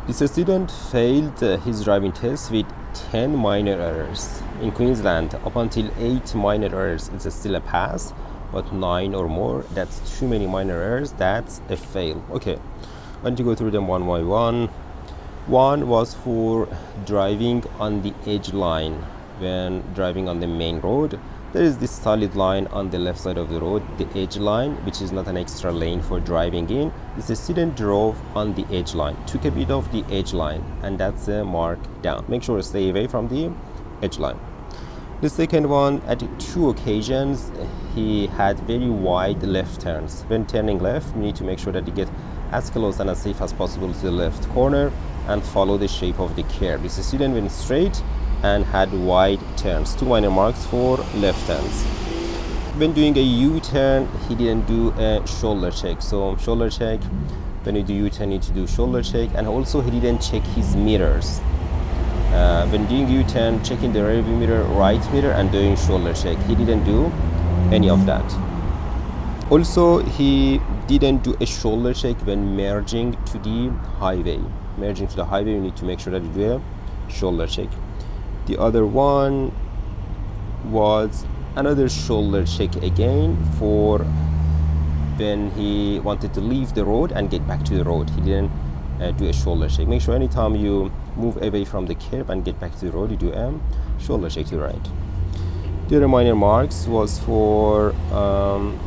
This student failed his driving test with 10 minor errors. In Queensland, up until 8 minor errors, it's still a pass, but 9 or more, that's too many minor errors, that's a fail. Okay, I'm going to go through them one by one. One was for driving on the edge line. When driving on the main road, there is this solid line on the left side of the road, the edge line, which is not an extra lane for driving in. This student drove on the edge line, took a bit of the edge line, and that's a mark down. Make sure to stay away from the edge line. The second one, at 2 occasions, he had very wide left turns. When turning left, you need to make sure that you get as close and as safe as possible to the left corner and follow the shape of the curve. This student went straight and had wide turns. 2 minor marks for left turns. When doing a U-turn, he didn't do a shoulder check. So shoulder check, when you do U-turn, you need to do shoulder check. And also he didn't check his mirrors. When doing U-turn, checking the rear view mirror, right mirror, and doing shoulder check. He didn't do any of that. Also, he didn't do a shoulder check when merging to the highway. Merging to the highway, you need to make sure that you do a shoulder check. The other one was another shoulder check again for when he wanted to leave the road and get back to the road. He didn't do a shoulder check. Make sure anytime you move away from the curb and get back to the road, you do a shoulder check to the right. The other minor marks was for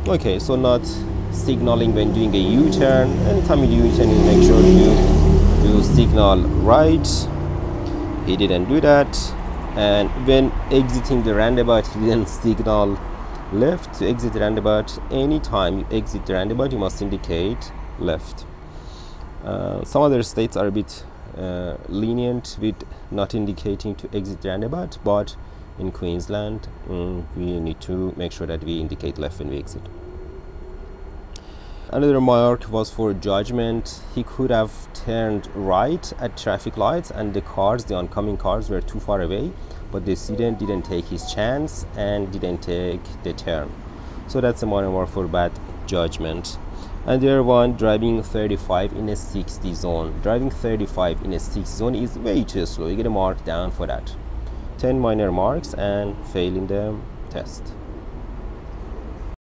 okay, so not signaling when doing a U-turn. Anytime you do U-turn, you make sure you do signal right. He didn't do that. And when exiting the roundabout, he didn't signal left. To exit the roundabout, anytime you exit the roundabout, you must indicate left. Some other states are a bit lenient with not indicating to exit the roundabout, but in Queensland, we need to make sure that we indicate left when we exit. Another mark was for judgment. He could have turned right at traffic lights and the oncoming cars were too far away, but the student didn't take his chance and didn't take the turn. So that's a minor mark for bad judgment. And the other one, driving 35 in a 60 zone. Driving 35 in a 60 zone is way too slow. You get a mark down for that. 10 minor marks and fail in the test.